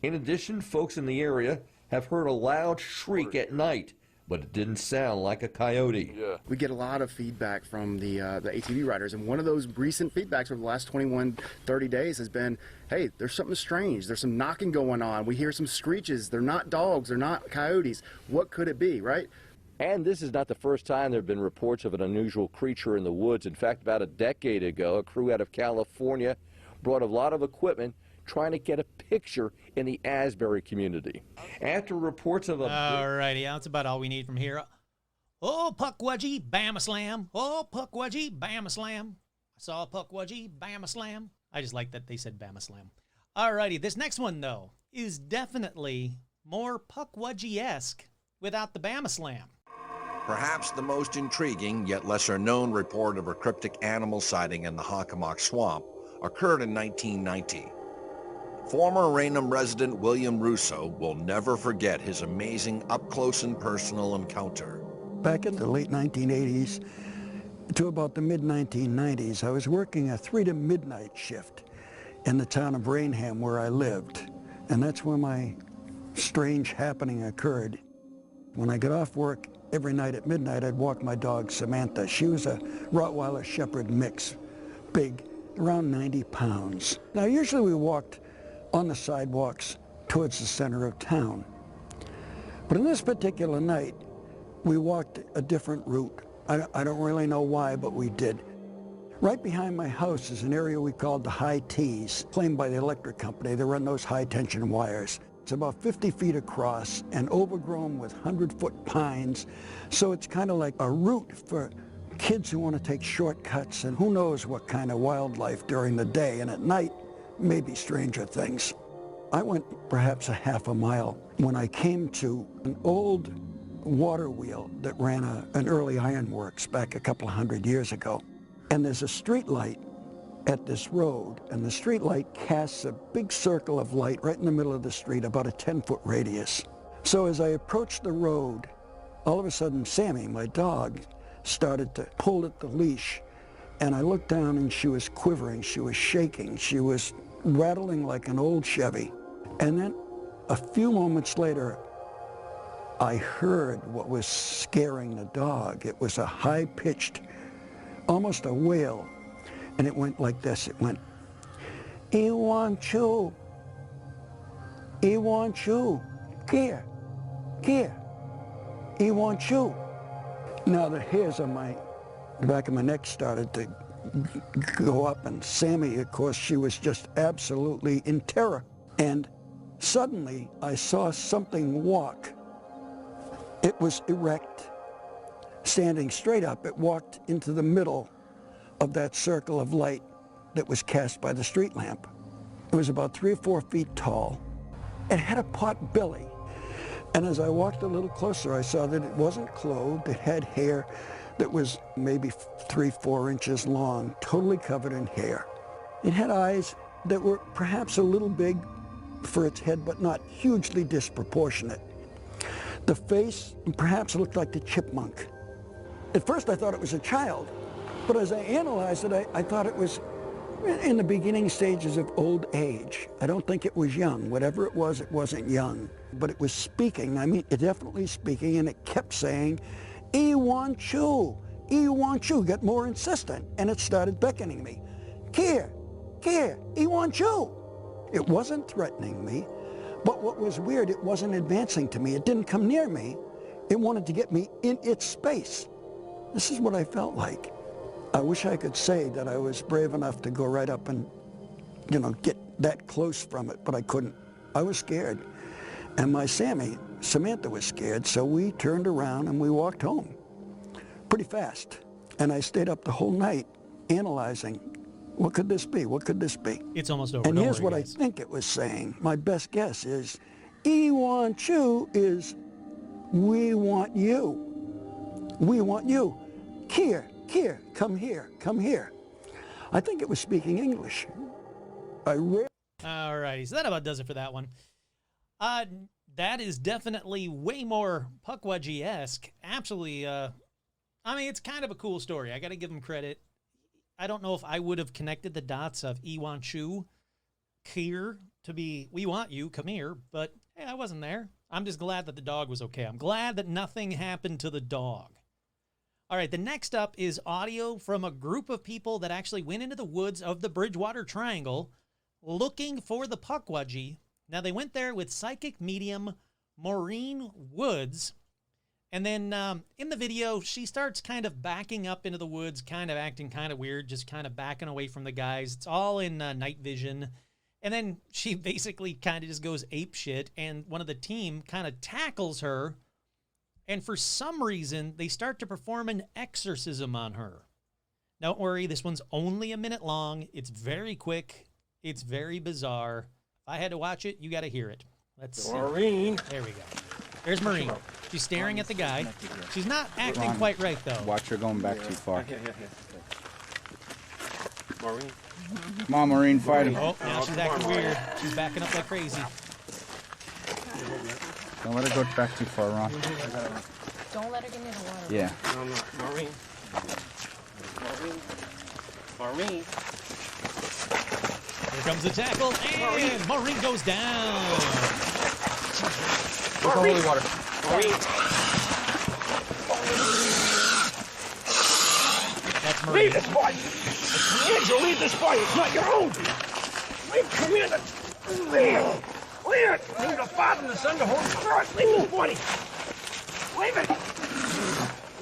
In addition, folks in the area have heard a loud shriek at night, but it didn't sound like a coyote. Yeah. We get a lot of feedback from the ATV riders, and one of those recent feedbacks over the last 30 days has been, hey, there's something strange. There's some knocking going on. We hear some screeches. They're not dogs. They're not coyotes. What could it be, right? And this is not the first time there have been reports of an unusual creature in the woods. In fact, about a decade ago, a crew out of California brought a lot of equipment trying to get a picture in the Asbury community. After reports of a... Alrighty, that's about all we need from here. Oh, Pukwudgie, Bama Slam. Oh, Pukwudgie, Bama Slam. I saw a Pukwudgie, Bama Slam. I just like that they said Bama Slam. Alrighty, this next one, though, is definitely more Pukwudgie-esque without the Bama Slam. Perhaps the most intriguing yet lesser-known report of a cryptic animal sighting in the Hockomock Swamp occurred in 1990. Former Raynham resident William Russo will never forget his amazing up-close and personal encounter. Back in the late 1980s to about the mid-1990s, I was working a 3 to midnight shift in the town of Raynham where I lived, and that's where my strange happening occurred. When I got off work every night at midnight, I'd walk my dog Samantha. She was a Rottweiler Shepherd mix, big, around 90 pounds. Now usually we walked on the sidewalks towards the center of town. But on this particular night, we walked a different route. I don't really know why, but we did. Right behind my house is an area we called the High Tees, claimed by the electric company. They run those high-tension wires. It's about 50 feet across and overgrown with 100-foot pines. So it's kind of like a route for kids who want to take shortcuts and who knows what kind of wildlife during the day, and at night, maybe stranger things. I went perhaps a half a mile when I came to an old water wheel that ran an early ironworks back a couple of 100 years ago. And there's a street light at this road, and the street light casts a big circle of light right in the middle of the street, about a 10-foot radius. So as I approached the road, all of a sudden Sammy, my dog, started to pull at the leash, and I looked down and she was quivering, she was shaking, she was rattling like an old Chevy. And then a few moments later, I heard what was scaring the dog. It was a high-pitched, almost a wail, and it went like this. It went, "I want you, I want you, here, here, I want you." Now the hairs on the back of my neck started to go up, and Sammy, of course, she was just absolutely in terror. And suddenly I saw something walk. It was erect, standing straight up. It walked into the middle of that circle of light that was cast by the street lamp. It was about 3 or 4 feet tall. It had a pot belly. And as I walked a little closer, I saw that it wasn't clothed. It had hair that was maybe 3 or 4 inches long, totally covered in hair. It had eyes that were perhaps a little big for its head, but not hugely disproportionate. The face perhaps looked like the chipmunk. At first I thought it was a child, but as I analyzed it, I thought it was in the beginning stages of old age. I don't think it was young. Whatever it wasn't young. But it was speaking. I mean, it definitely speaking, and it kept saying, "I want you, I want you." Got more insistent, and it started beckoning me. "Here, here, I want you." It wasn't threatening me, but what was weird, it wasn't advancing to me. It didn't come near me. It wanted to get me in its space. This is what I felt like. I wish I could say that I was brave enough to go right up and, get that close from it, but I couldn't. I was scared. And my Samantha was scared, so we turned around and we walked home pretty fast. And I stayed up the whole night analyzing, what could this be? What could this be? It's almost over. And Don't here's worry, what guys. I think it was saying. My best guess is, "I want you" is, "We want you. We want you. Here, here, come here, come here." I think it was speaking English. All righty, so that about does it for that one. That is definitely way more Pukwudgie-esque. Absolutely, it's kind of a cool story. I got to give him credit. I don't know if I would have connected the dots of "I want you" here to be "we want you, come here," but hey, I wasn't there. I'm just glad that the dog was okay. I'm glad that nothing happened to the dog. All right, the next up is audio from a group of people that actually went into the woods of the Bridgewater Triangle looking for the Pukwudgie. Now, they went there with psychic medium Maureen Woods. And then in the video, she starts kind of backing up into the woods, kind of acting kind of weird, just kind of backing away from the guys. It's all in night vision. And then she basically kind of just goes ape shit, and one of the team kind of tackles her. And for some reason, they start to perform an exorcism on her. Don't worry, this one's only a minute long. It's very quick. It's very bizarre. If I had to watch it, you got to hear it. Let's see. Maureen. There we go. There's Maureen. She's staring at the guy. She's not acting quite right, though. Watch her going back too far. Maureen. Come on, Maureen, fight him. Oh, now she's acting weird. She's backing up like crazy. Don't let her go back too far, Ron. Don't let her get near the water. Yeah. No, Maureen. Maureen. Here comes the tackle, and Maureen goes down. Look holy water. Maureen. That's Maureen. Leave this boy! Andrew, leave this boy! It's not your own! Leave, come here! Leave! Leave it! Leave the Father and the Son to hold cross! Leave this boy! Leave it!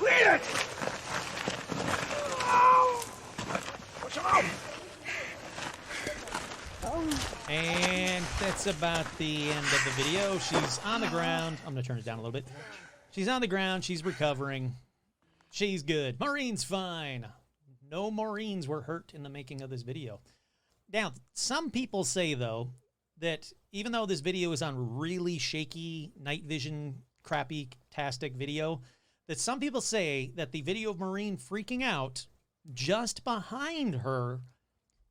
Leave it! Oh! Push him out! And that's about the end of the video. She's on the ground. I'm going to turn it down a little bit. She's on the ground. She's recovering. She's good. Maureen's fine. No Maureen's were hurt in the making of this video. Now, some people say, though, that even though this video is on really shaky night vision, crappy-tastic video, that some people say that the video of Maureen freaking out, just behind her,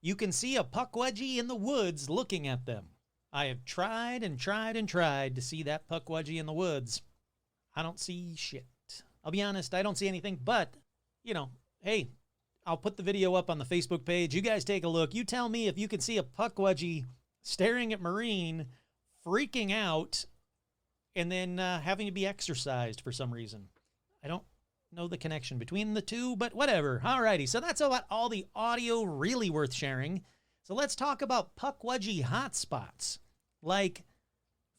you can see a Pukwudgie in the woods looking at them. I have tried and tried and tried to see that Pukwudgie in the woods. I don't see shit. I'll be honest, I don't see anything, but, you know, hey, I'll put the video up on the Facebook page. You guys take a look. You tell me if you can see a Pukwudgie staring at Maureen, freaking out, and then having to be exercised for some reason. I don't know the connection between the two, but whatever. Alrighty, so that's about all the audio really worth sharing. So let's talk about Pukwudgie hotspots, like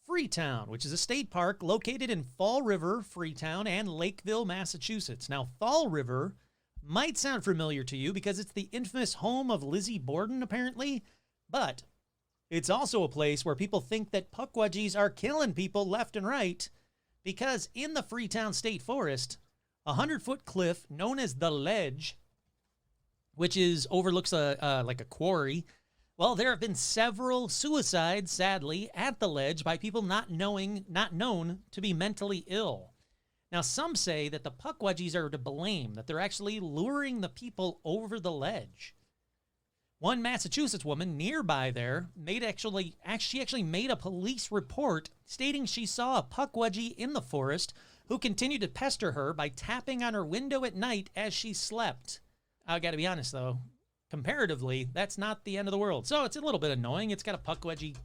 Freetown, which is a state park located in Fall River, Freetown, and Lakeville, Massachusetts. Now, Fall River might sound familiar to you because it's the infamous home of Lizzie Borden, apparently, but it's also a place where people think that Pukwudgies are killing people left and right, because in the Freetown State Forest, a 100-foot cliff known as the Ledge, which overlooks like a quarry. Well, there have been several suicides, sadly, at the ledge by people not known to be mentally ill. Now, some say that the Pukwudgies are to blame, that they're actually luring the people over the ledge. One Massachusetts woman nearby there actually made a police report stating she saw a Pukwudgie in the forest who continued to pester her by tapping on her window at night as she slept. I got to be honest, though, comparatively, that's not the end of the world. So it's a little bit annoying. It's got a Pukwudgie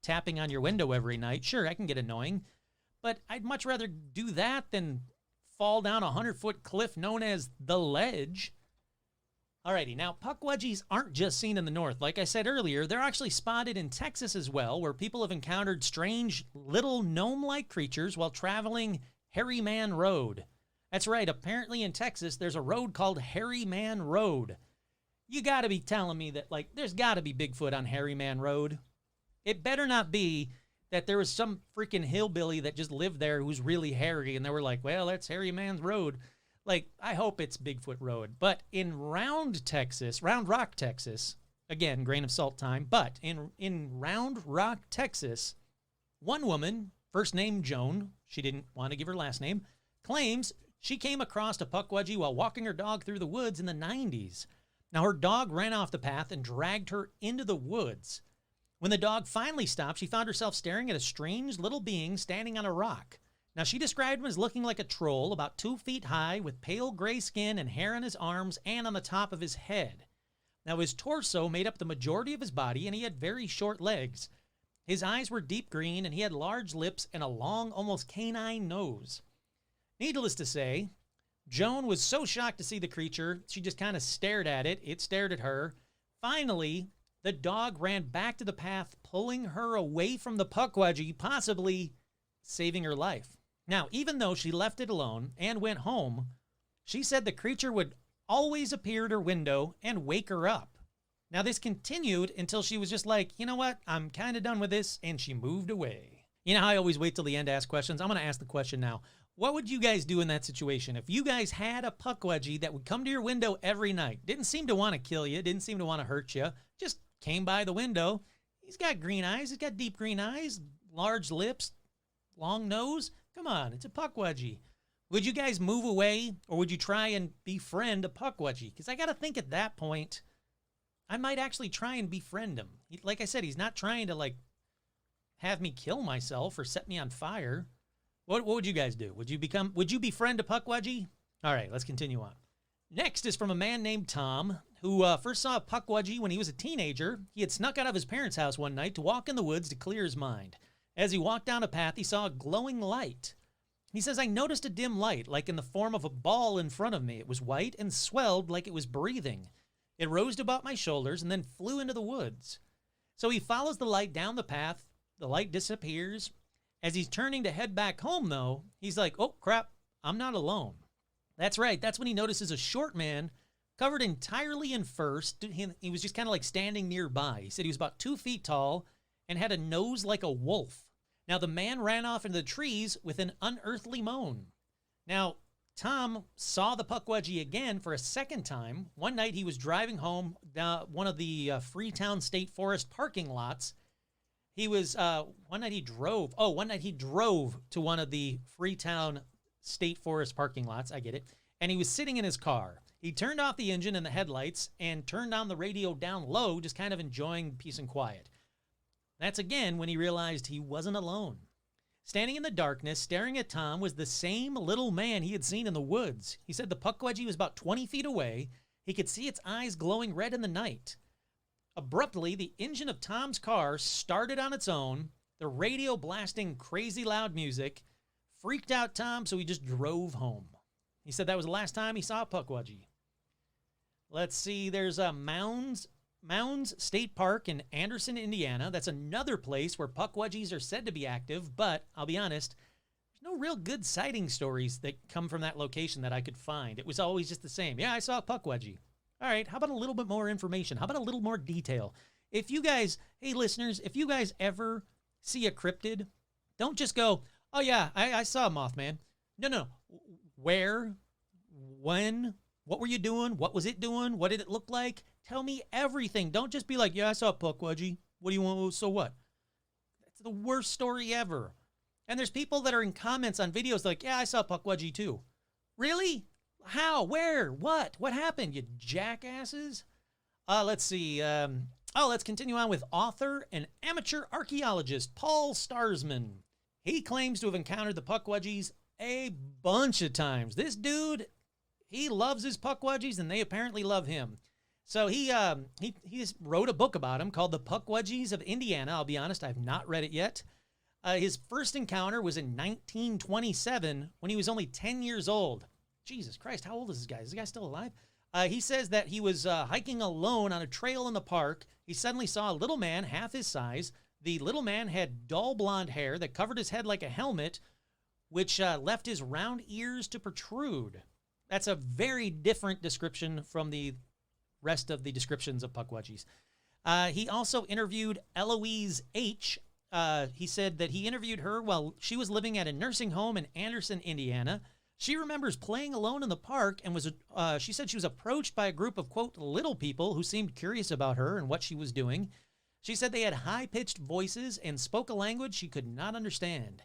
tapping on your window every night. Sure, that can get annoying, but I'd much rather do that than fall down a 100-foot cliff known as the Ledge. Alrighty, now Pukwudgies aren't just seen in the north. Like I said earlier, they're actually spotted in Texas as well, where people have encountered strange little gnome-like creatures while traveling Hairy Man Road. That's right, apparently in Texas, there's a road called Hairy Man Road. You gotta be telling me that, like, there's gotta be Bigfoot on Hairy Man Road. It better not be that there was some freaking hillbilly that just lived there who's really hairy, and they were like, well, that's Hairy Man's Road. Like, I hope it's Bigfoot Road. But in Round Rock, Texas, again, grain of salt time, but in Round Rock, Texas, one woman, first name Joan, she didn't want to give her last name, claims she came across a Pukwudgie while walking her dog through the woods in the 90s. Now, her dog ran off the path and dragged her into the woods. When the dog finally stopped, she found herself staring at a strange little being standing on a rock. Now, she described him as looking like a troll, about 2 feet high, with pale gray skin and hair on his arms and on the top of his head. Now, his torso made up the majority of his body, and he had very short legs. His eyes were deep green, and he had large lips and a long, almost canine nose. Needless to say, Joan was so shocked to see the creature, she just kind of stared at it. It stared at her. Finally, the dog ran back to the path, pulling her away from the Pukwudgie, possibly saving her life. Now, even though she left it alone and went home, she said the creature would always appear at her window and wake her up. Now, this continued until she was just like, you know what, I'm kind of done with this, and she moved away. You know how I always wait till the end to ask questions? I'm going to ask the question now. What would you guys do in that situation? If you guys had a Pukwudgie that would come to your window every night, didn't seem to want to kill you, didn't seem to want to hurt you, just came by the window. He's got green eyes. He's got deep green eyes, large lips, long nose. Come on, it's a Pukwudgie. Would you guys move away, or would you try and befriend a Pukwudgie? Because I got to think at that point, I might actually try and befriend him. Like I said, he's not trying to, like, have me kill myself or set me on fire. What would you guys do? Would you befriend a Pukwudgie? All right, let's continue on. Next is from a man named Tom, who first saw a Pukwudgie when he was a teenager. He had snuck out of his parents' house one night to walk in the woods to clear his mind. As he walked down a path, he saw a glowing light. He says, I noticed a dim light, like in the form of a ball in front of me. It was white and swelled like it was breathing. It rose to about my shoulders and then flew into the woods. So he follows the light down the path. The light disappears. As he's turning to head back home, though, he's like, oh, crap, I'm not alone. That's right. That's when he notices a short man covered entirely in fur. He was just kind of like standing nearby. He said he was about 2 feet tall and had a nose like a wolf. Now, the man ran off into the trees with an unearthly moan. Now, Tom saw the Pukwudgie again for a second time. One night he was driving home one of the Freetown State Forest parking lots. He was, one night he drove to one of the Freetown State Forest parking lots. I get it. And he was sitting in his car. He turned off the engine and the headlights and turned on the radio down low, just kind of enjoying peace and quiet. That's again when he realized he wasn't alone. Standing in the darkness, staring at Tom, was the same little man he had seen in the woods. He said the Pukwudgie was about 20 feet away. He could see its eyes glowing red in the night. Abruptly, the engine of Tom's car started on its own, the radio blasting crazy loud music. Freaked out Tom, so he just drove home. He said that was the last time he saw a Pukwudgie. Let's see, there's a Mounds State Park in Anderson, Indiana. That's another place where Pukwudgies are said to be active, but I'll be honest, there's no real good sighting stories that come from that location that I could find. It was always just the same. Yeah, I saw a Pukwudgie. All right, how about a little bit more information? How about a little more detail? If you guys, hey listeners, if you guys ever see a cryptid, don't just go, oh yeah, I saw a Mothman. No. Where? When? What were you doing? What was it doing? What did it look like? Tell me everything. Don't just be like, yeah, I saw a Pukwudgie. What do you want? So what? That's the worst story ever. And there's people that are in comments on videos like, yeah, I saw a Pukwudgie too. Really? How? Where? What? What happened, you jackasses? Let's see. Let's continue on with author and amateur archaeologist Paul Starsman. He claims to have encountered the Pukwudgies a bunch of times. This dude, he loves his Pukwudgies, and they apparently love him. So he just wrote a book about him called The Pukwudgies of Indiana. I'll be honest, I've not read it yet. His first encounter was in 1927 when he was only 10 years old. Jesus Christ, how old is this guy? Is this guy still alive? He says that he was hiking alone on a trail in the park. He suddenly saw a little man half his size. The little man had dull blonde hair that covered his head like a helmet, which left his round ears to protrude. That's a very different description from the rest of the descriptions of Pukwudgies. He also interviewed Eloise H. He said that he interviewed her while she was living at a nursing home in Anderson, Indiana. She remembers playing alone in the park and she said she was approached by a group of, quote, little people who seemed curious about her and what she was doing. She said they had high-pitched voices and spoke a language she could not understand.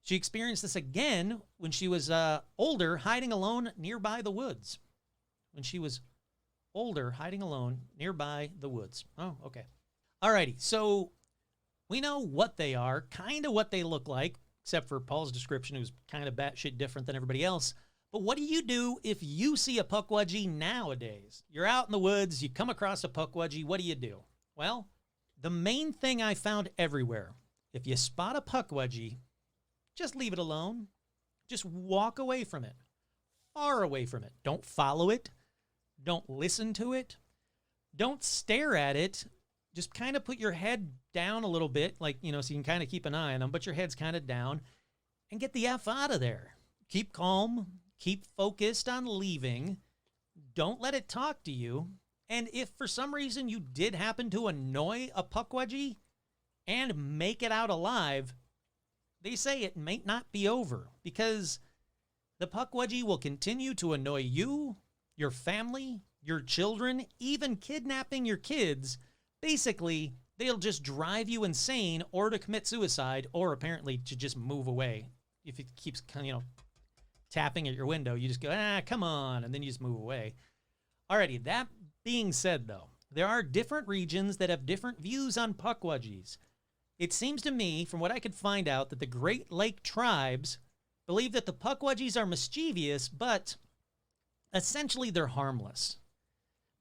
She experienced this again when she was older, hiding alone nearby the woods. When she was older, hiding alone nearby the woods. Oh, okay. Alrighty, so we know what they are, kind of what they look like, except for Paul's description, who's kind of batshit different than everybody else. But what do you do if you see a Pukwudgie nowadays? You're out in the woods, you come across a Pukwudgie, what do you do? Well, The main thing I found everywhere, if you spot a pukwudgie, just leave it alone. Just walk away from it, far away from it. Don't follow it. Don't listen to it. Don't stare at it. Just kind of put your head down a little bit, like, so you can kind of keep an eye on them, but your head's kind of down, and get the F out of there. Keep calm. Keep focused on leaving. Don't let it talk to you. And if for some reason you did happen to annoy a pukwudgie and make it out alive, they say it may not be over, because the pukwudgie will continue to annoy you, your family, your children, even kidnapping your kids. Basically, they'll just drive you insane, or to commit suicide, or apparently to just move away. If it keeps, tapping at your window, you just go, come on, and then you just move away. Alrighty, that being said, though, there are different regions that have different views on pukwudgies. It seems to me, from what I could find out, that the Great Lake tribes believe that the pukwudgies are mischievous, but essentially they're harmless.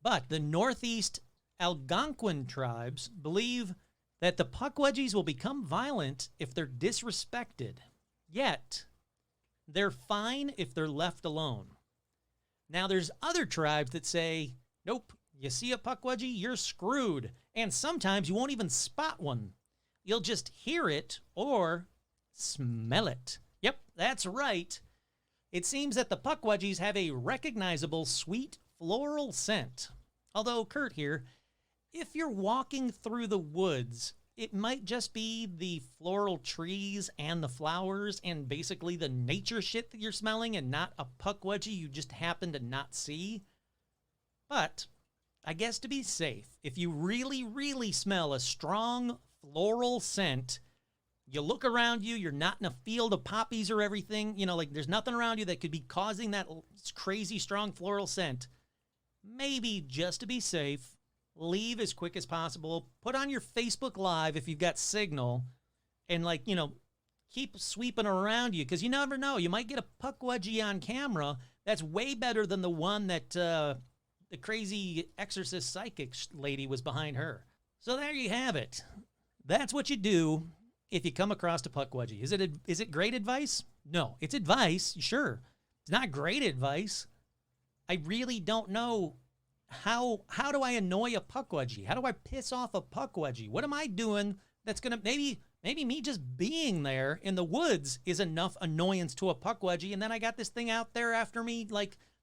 But the Northeast Algonquin tribes believe that the pukwudgies will become violent if they're disrespected. Yet, they're fine if they're left alone. Now, there's other tribes that say, nope, you see a pukwudgie, you're screwed. And sometimes you won't even spot one. You'll just hear it or smell it. Yep, that's right. It seems that the pukwudgies have a recognizable sweet floral scent. Although, Kurt here, if you're walking through the woods, it might just be the floral trees and the flowers and basically the nature shit that you're smelling, and not a pukwudgie you just happen to not see. But I guess to be safe, if you really, really smell a strong floral scent, you look around you, you're not in a field of poppies or everything, there's nothing around you that could be causing that crazy strong floral scent, maybe just to be safe, leave as quick as possible. Put on your Facebook Live if you've got signal, and keep sweeping around you, because you never know. You might get a pukwudgie on camera that's way better than the one that the crazy exorcist psychic lady was behind her. So there you have it. That's what you do if you come across a pukwudgie. Is it great advice? No, it's advice, sure. It's not great advice. I really don't know. How do I annoy a pukwudgie? How do I piss off a pukwudgie? What am I doing that's going to, maybe me just being there in the woods is enough annoyance to a pukwudgie, and then I got this thing out there after me,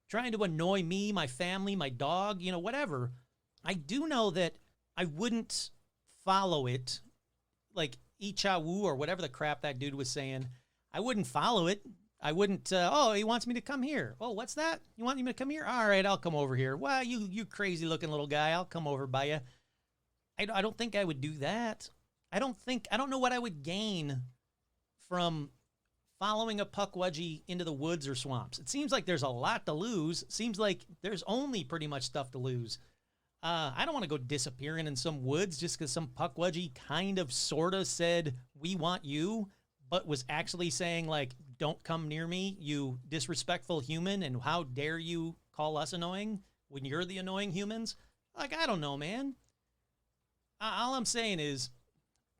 trying to annoy me, my family, my dog, whatever. I do know that I wouldn't follow it, Ichawu or whatever the crap that dude was saying. I wouldn't follow it. I wouldn't, he wants me to come here. Oh, what's that? You want me to come here? All right, I'll come over here. Well, you crazy looking little guy, I'll come over by you. I don't think I would do that. I don't know what I would gain from following a pukwudgie into the woods or swamps. It seems like there's a lot to lose. Seems like there's only pretty much stuff to lose. I don't want to go disappearing in some woods just because some pukwudgie kind of sort of said, we want you, but was actually saying, don't come near me, you disrespectful human, and how dare you call us annoying when you're the annoying humans? I don't know, man. All I'm saying is,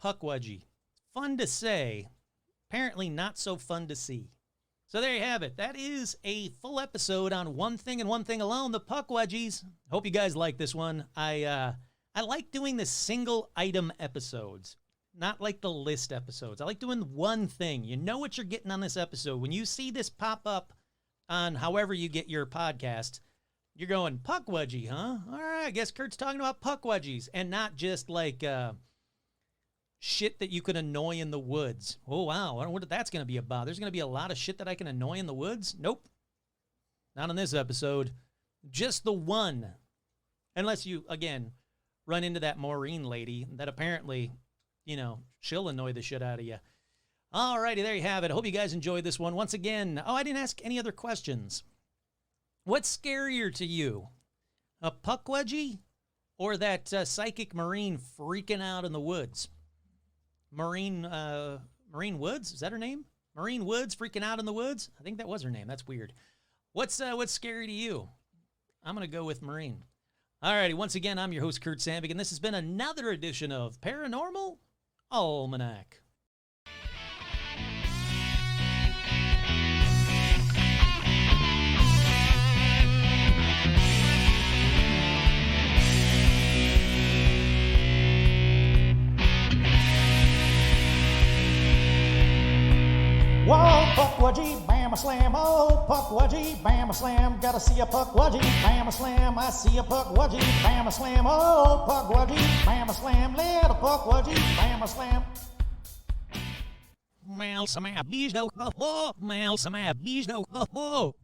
pukwudgie, fun to say, apparently not so fun to see. So there you have it. That is a full episode on one thing and one thing alone, the pukwudgies. Hope you guys like this one. I like doing the single item episodes. Not like the list episodes. I like doing one thing. You know what you're getting on this episode. When you see this pop up on however you get your podcast, you're going, pukwudgie, huh? All right, I guess Kurt's talking about pukwudgies, and not just shit that you can annoy in the woods. Oh, wow. I wonder what that's going to be about. There's going to be a lot of shit that I can annoy in the woods? Nope. Not on this episode. Just the one. Unless you, again, run into that Maureen lady that apparently, she'll annoy the shit out of you. All righty, there you have it. I hope you guys enjoyed this one. Once again, I didn't ask any other questions. What's scarier to you? A pukwudgie or that psychic Marine freaking out in the woods? Marine Woods? Is that her name? Marine Woods freaking out in the woods? I think that was her name. That's weird. What's scary to you? I'm going to go with Marine. Alrighty, once again, I'm your host, Kurt Sandvik, and this has been another edition of Paranormal Almanac. Whoa, Pukwudgie, bam a slam, oh, Pukwudgie, bam a slam, gotta see a Pukwudgie, bam a slam, I see a Pukwudgie, bam a slam, oh, Pukwudgie, bam a slam, little Pukwudgie, bam a slam. Mal some bees no ho ho, mal some bees no ho ho.